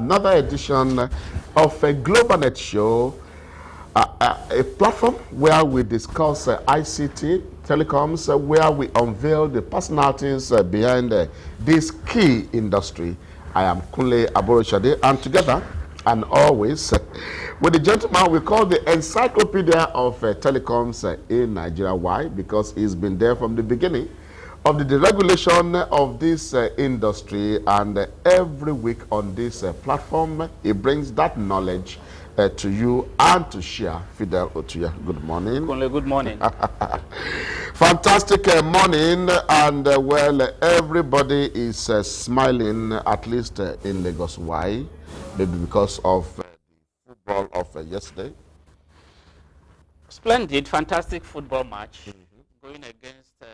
Another edition of a Global Net Show, a platform where we discuss ICT, telecoms, where we unveil the personalities behind this key industry. I am Kunle Aboroshade, and together, and always, with the gentleman we call the encyclopedia of telecoms in Nigeria. Why? Because he's been there from the beginning of the deregulation of this industry, and every week on this platform, he brings that knowledge to you and to share. Fidel Otuya, good morning. Kunle, good morning. Fantastic morning, and well, everybody is smiling, at least in Lagos. Why? Maybe because of the football of yesterday. Splendid, fantastic football match going against a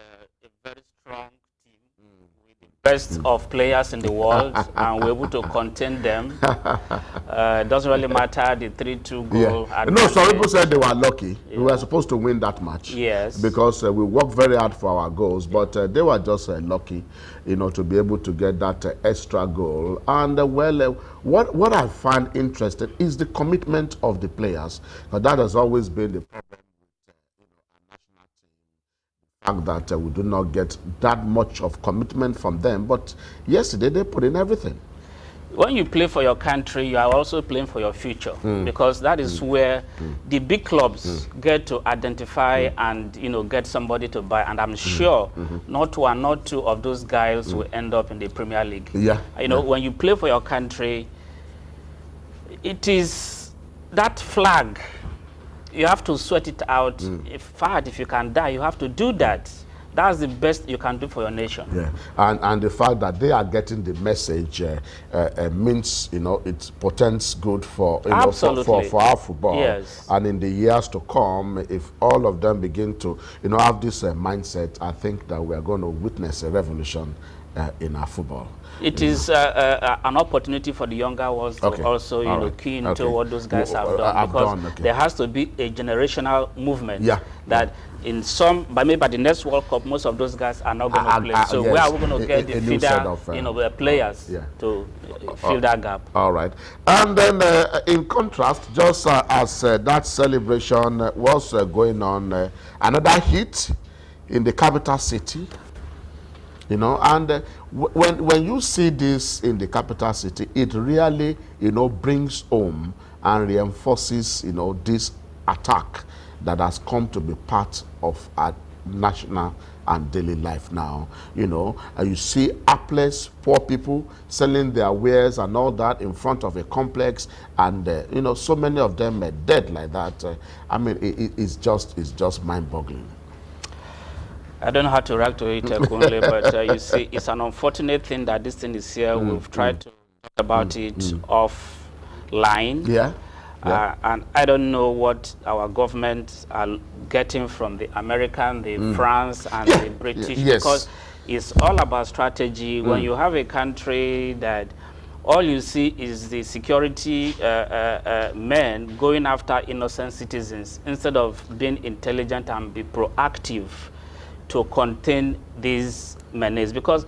very strong team with the best of players in the world, and we're able to contain them. Doesn't really matter the 3-2 goal. No, some people said they were lucky. We were supposed to win that match. Yes. Because we worked very hard for our goals, but they were just lucky, you know, to be able to get that extra goal. And well, what I find interesting is the commitment of the players, because that has always been the problem with our national team. The fact that we do not get that much of commitment from them, but yesterday they put in everything. When you play for your country, you are also playing for your future, because that is where the big clubs get to identify and, you know, get somebody to buy. And I'm sure not one, not two of those guys will end up in the Premier League. Yeah. You know, when you play for your country, it is that flag. You have to sweat it out. If you can die, you have to do that. That's the best you can do for your nation. Yeah, and the fact that they are getting the message means, you know, it portends good for, you know, for our football. Yes. And in the years to come, if all of them begin to, you know, have this mindset, I think that we are going to witness a revolution in our football. It is an opportunity for the younger ones to also, you know, key into what those guys have done, because there has to be a generational movement. That in some, by maybe by the next World Cup, most of those guys are not going to play. So where are we going to get the feeder, you know, players to fill that gap? All right. And then in contrast, just as that celebration was going on, another hit in the capital city. You know, and when you see this in the capital city, it really, you know, brings home and reinforces, you know, this attack that has come to be part of our national and daily life now. You know, and you see hapless poor people selling their wares and all that in front of a complex, and you know, so many of them are dead like that. I mean, it's just mind-boggling. I don't know how to react to it, Kunle, but you see, it's an unfortunate thing that this thing is here. We've tried to talk about it offline. And I don't know what our governments are getting from the American, the France, and the British, because it's all about strategy. When you have a country that all you see is the security men going after innocent citizens, instead of being intelligent and be proactive to contain these menace, because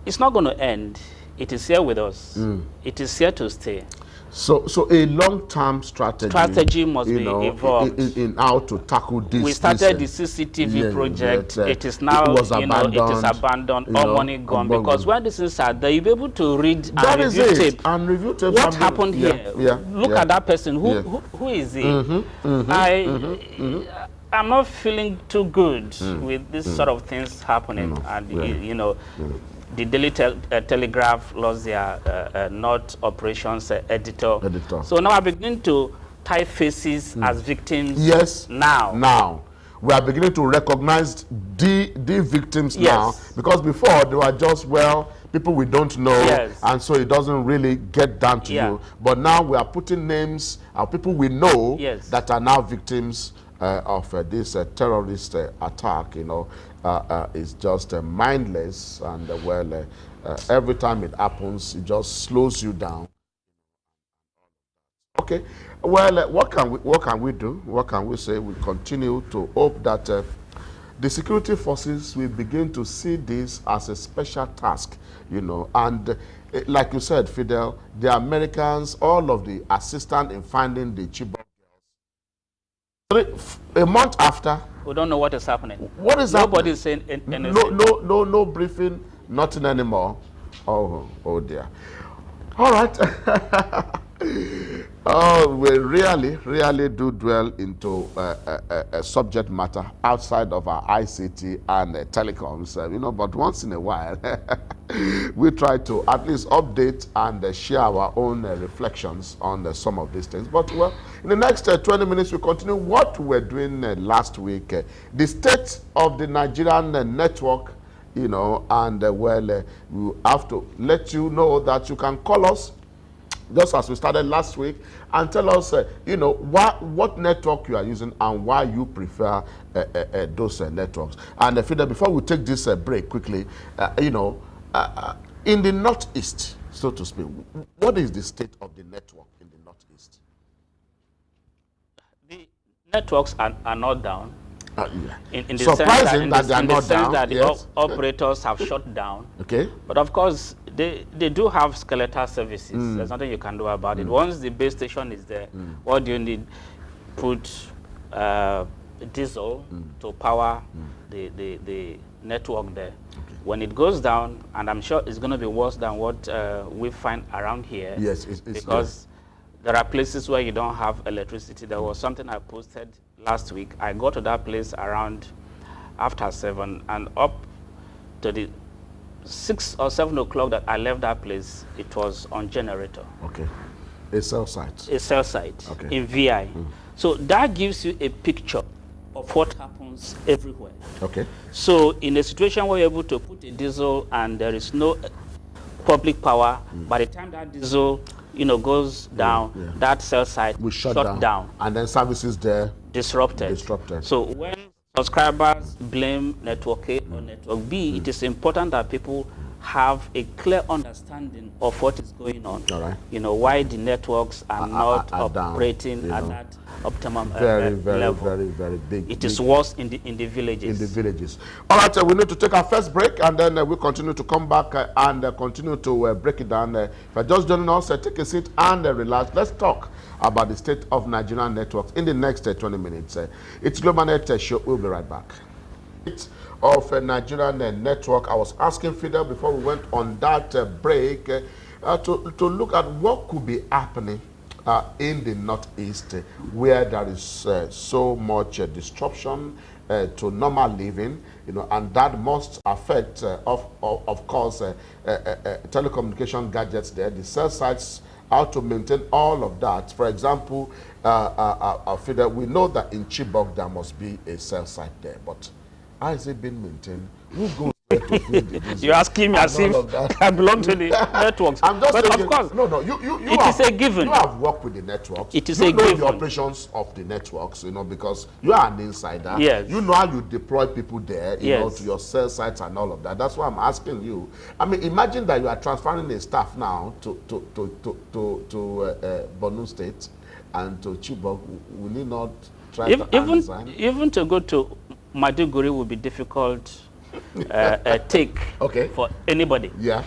it's not going to end. It is here with us. It is here to stay. So a long-term strategy must be evolved in how to tackle this. We started the CCTV project. It is now, it is abandoned, all money gone. Because when this is out there, you'll be able to read and review tape. What happened here? Look at that person. Who is he? I'm not feeling too good with this sort of things happening. And you know, the Daily Telegraph lost their North Operations editor. So now I begin to tie faces as victims. Now we are beginning to recognize the victims now, because before they were just, well, people we don't know, and so it doesn't really get down to you. But now we are putting names of people we know that are now victims of this terrorist attack. You know, is just mindless, and well, every time it happens, it just slows you down. Okay, well, what can we do? What can we say? We continue to hope that the security forces will begin to see this as a special task, you know, and like you said, Fidel, the Americans, all of the assistance in finding the Chibok girls. A month after, we don't know what is happening. What is Nobody's happening? saying anything. No briefing, nothing anymore. Oh dear. All right. Oh, we really do dwell into a subject matter outside of our ICT and telecoms, you know, but once in a while, we try to at least update and share our own reflections on some of these things. But, well, in the next 20 minutes, we continue what we were doing last week, the state of the Nigerian network, you know, and, well, we have to let you know that you can call us just as we started last week, and tell us, you know, what network you are using and why you prefer those networks. And Fidel, before we take this break quickly, you know, in the Northeast, so to speak, what is the state of the network in the Northeast? The networks are not down. Yeah. In the surprising that they are not down. That yes. the operators have shut down. Okay. But of course, they do have skeletal services. There's nothing you can do about it. Once the base station is there, what do you need? Put diesel to power the network there. Okay. When it goes down, and I'm sure it's going to be worse than what we find around here. Yes, because there are places where you don't have electricity. There was something I posted last week. I got to that place around after 7, and up to the 6 or 7 o'clock that I left that place, it was on generator. Okay. A cell site. A cell site, okay, in VI. So that gives you a picture of what happens everywhere. Okay. So in a situation where you're able to put a diesel and there is no public power, by the time that diesel, you know, goes down, that cell site will shut down. And then services there disrupted. So when subscribers blame network A or network B, it is important that people have a clear understanding of what is going on. All right. You know, why the networks are not operating at that optimum level. Very big. It is worse in the villages. In the villages. All right, we need to take our first break, and then we'll continue to come back and continue to break it down. If you're just joining us, take a seat and relax. Let's talk about the state of Nigerian networks in the next 20 minutes. It's Global Net Show. We'll be right back. Of a Nigerian network, I was asking Fidel before we went on that break to look at what could be happening in the Northeast, where there is so much disruption to normal living, you know, and that must affect, of course, telecommunication gadgets there, the cell sites, how to maintain all of that. For example, Fidel, we know that in Chibok there must be a cell site there, but how is it being maintained? Who goes there to feed the diesel? You're asking me as if I belong to the networks. I'm just but thinking, of course, no, it is a given. You have worked with the networks. It is you a know given. the operations of the networks, you know, because you are an insider. Yes. You know how you deploy people there, you know, to your cell sites and all of that. That's why I'm asking you. I mean, imagine that you are transferring a staff now to Borno State and to Chibok. Will you not try to even to go to Maiduguri will be difficult take for anybody. Yeah.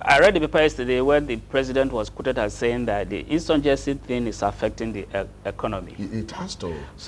I read the paper yesterday where the president was quoted as saying that the insurgency thing is affecting the economy. It has to. So